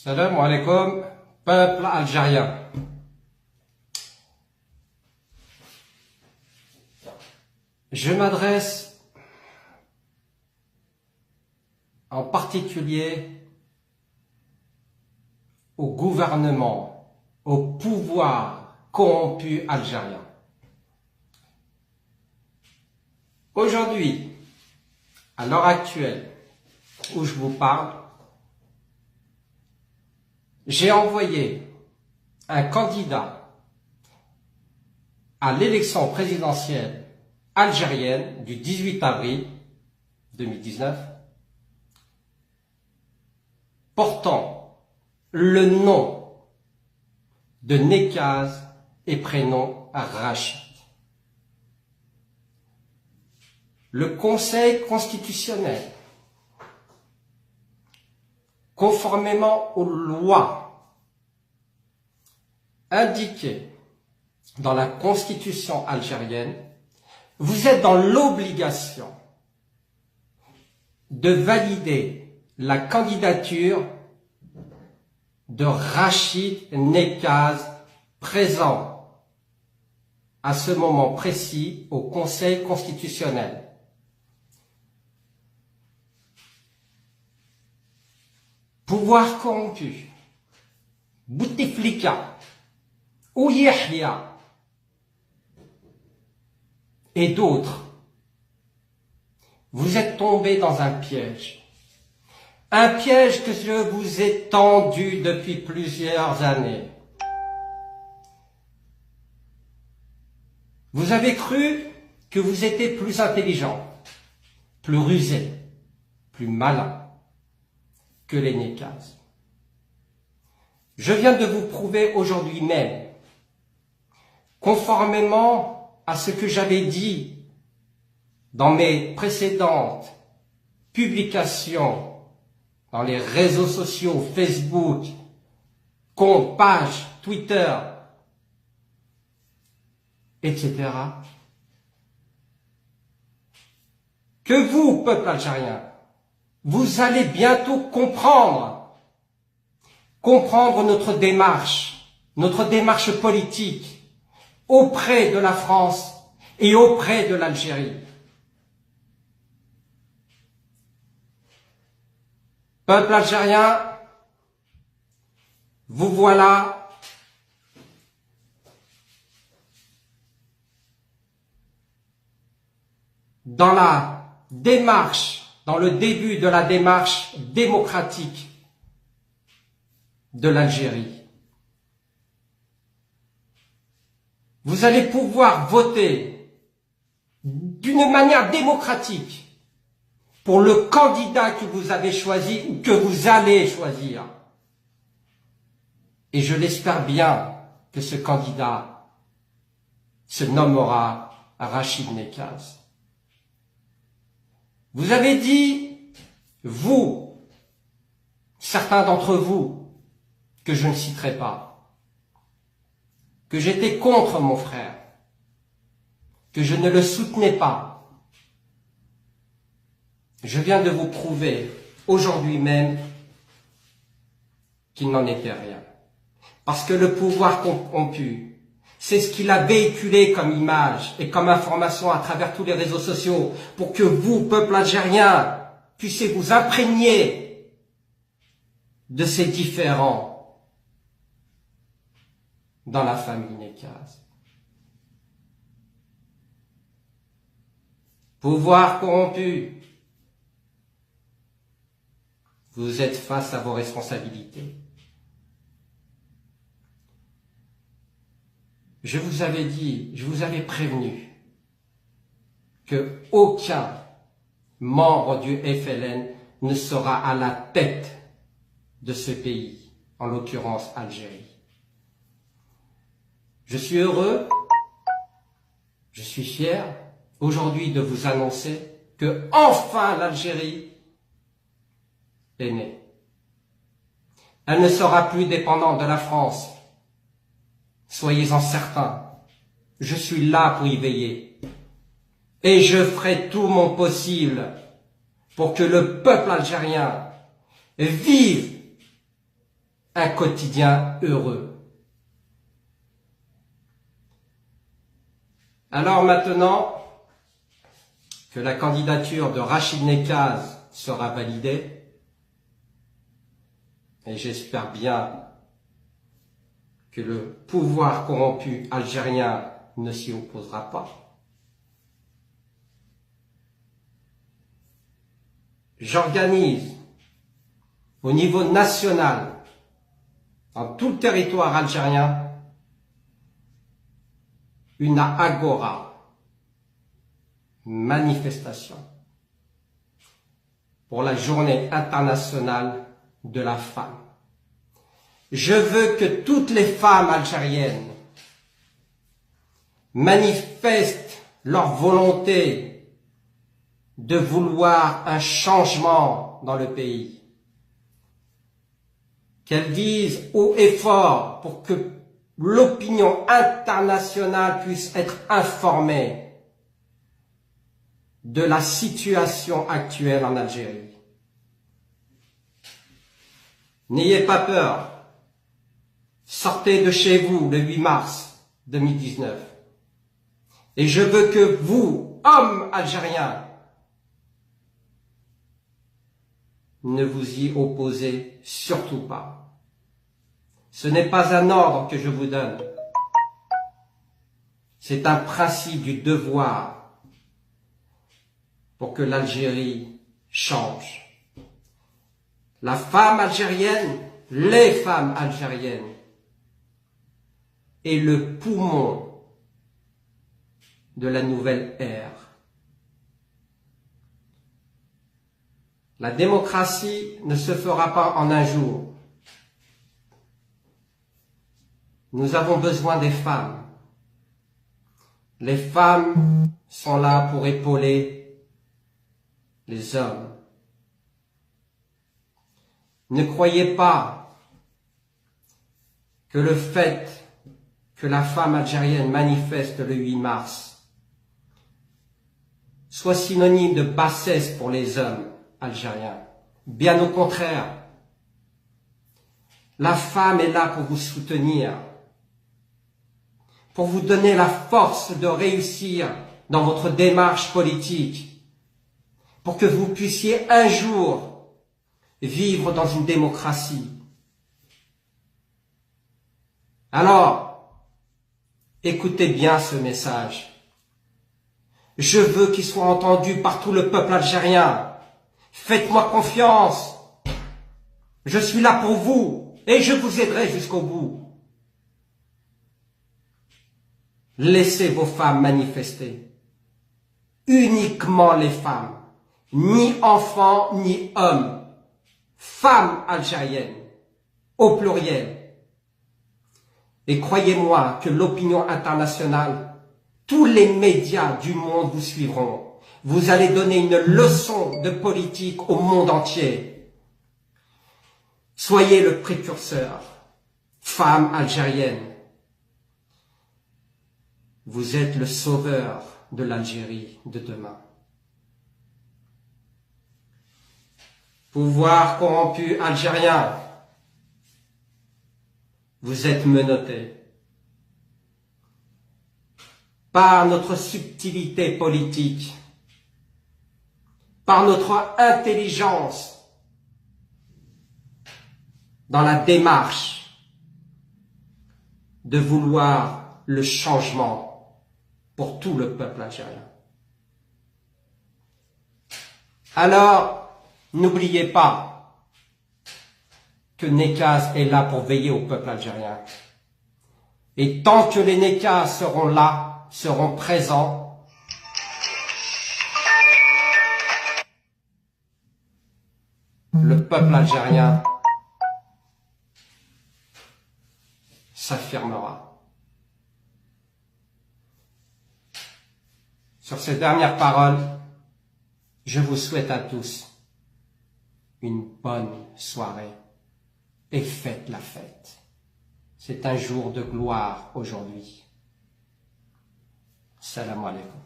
Salam alaikum, peuple algérien. Je m'adresse en particulier au gouvernement, au pouvoir corrompu algérien. Aujourd'hui, à l'heure actuelle où je vous parle, j'ai envoyé un candidat à l'élection présidentielle algérienne du 18 avril 2019 portant le nom de Nekaz et prénom Rachid. Le Conseil constitutionnel, conformément aux lois indiquées dans la Constitution algérienne, vous êtes dans l'obligation de valider la candidature de Rachid Nekaz, présent à ce moment précis au Conseil constitutionnel. Pouvoir corrompu, Bouteflika, ou Yahya et d'autres, vous êtes tombés dans un piège que je vous ai tendu depuis plusieurs années. Vous avez cru que vous étiez plus intelligent, plus rusé, plus malin que les Nekaz. Je viens de vous prouver aujourd'hui même, conformément à ce que j'avais dit dans mes précédentes publications, dans les réseaux sociaux, Facebook, compte, page, Twitter, etc., que vous, peuple algérien, vous allez bientôt comprendre notre démarche politique auprès de la France et auprès de l'Algérie. Peuple algérien, vous voilà dans le début de la démarche démocratique de l'Algérie. Vous allez pouvoir voter d'une manière démocratique pour le candidat que vous avez choisi ou que vous allez choisir. Et je l'espère bien que ce candidat se nommera Rachid Nekaz. Vous avez dit, vous, certains d'entre vous, que je ne citerai pas, que j'étais contre mon frère, que je ne le soutenais pas. Je viens de vous prouver aujourd'hui même qu'il n'en était rien. Parce que le pouvoir corrompu, c'est ce qu'il a véhiculé comme image et comme information à travers tous les réseaux sociaux pour que vous, peuple algérien, puissiez vous imprégner de ces différends dans la famille Nekaz. Pouvoir corrompu, vous êtes face à vos responsabilités. Je vous avais dit, je vous avais prévenu que aucun membre du FLN ne sera à la tête de ce pays, en l'occurrence Algérie. Je suis heureux, je suis fier aujourd'hui de vous annoncer que enfin l'Algérie est née. Elle ne sera plus dépendante de la France. Soyez-en certains, je suis là pour y veiller. Et je ferai tout mon possible pour que le peuple algérien vive un quotidien heureux. Alors maintenant que la candidature de Rachid Nekaz sera validée, et j'espère bien que le pouvoir corrompu algérien ne s'y opposera pas, j'organise au niveau national, dans tout le territoire algérien, une agora, manifestation, pour la journée internationale de la femme. Je veux que toutes les femmes algériennes manifestent leur volonté de vouloir un changement dans le pays, qu'elles disent haut et fort pour que l'opinion internationale puisse être informée de la situation actuelle en Algérie. N'ayez pas peur. Sortez de chez vous le 8 mars 2019. Et je veux que vous, hommes algériens, ne vous y opposez surtout pas. Ce n'est pas un ordre que je vous donne. C'est un principe du devoir pour que l'Algérie change. La femme algérienne, les femmes algériennes, est le poumon de la nouvelle ère. La démocratie ne se fera pas en un jour. Nous avons besoin des femmes. Les femmes sont là pour épauler les hommes. Ne croyez pas que le fait que la femme algérienne manifeste le 8 mars soit synonyme de bassesse pour les hommes algériens. Bien au contraire, la femme est là pour vous soutenir, pour vous donner la force de réussir dans votre démarche politique, pour que vous puissiez un jour vivre dans une démocratie. Alors, écoutez bien ce message. Je veux qu'il soit entendu par tout le peuple algérien. Faites-moi confiance. Je suis là pour vous et je vous aiderai jusqu'au bout. Laissez vos femmes manifester. Uniquement les femmes. Ni enfants, ni hommes. Femmes algériennes. Au pluriel. Et croyez-moi que l'opinion internationale, tous les médias du monde vous suivront. Vous allez donner une leçon de politique au monde entier. Soyez le précurseur. Femmes algériennes. Vous êtes le sauveur de l'Algérie de demain. Pouvoir corrompu algérien, vous êtes menottés. Par notre subtilité politique, par notre intelligence dans la démarche de vouloir le changement pour tout le peuple algérien. Alors, n'oubliez pas que Nekaz est là pour veiller au peuple algérien. Et tant que les Nekaz seront là, seront présents, le peuple algérien s'affirmera. Sur ces dernières paroles, je vous souhaite à tous une bonne soirée et faites la fête. C'est un jour de gloire aujourd'hui. Salam alaikum.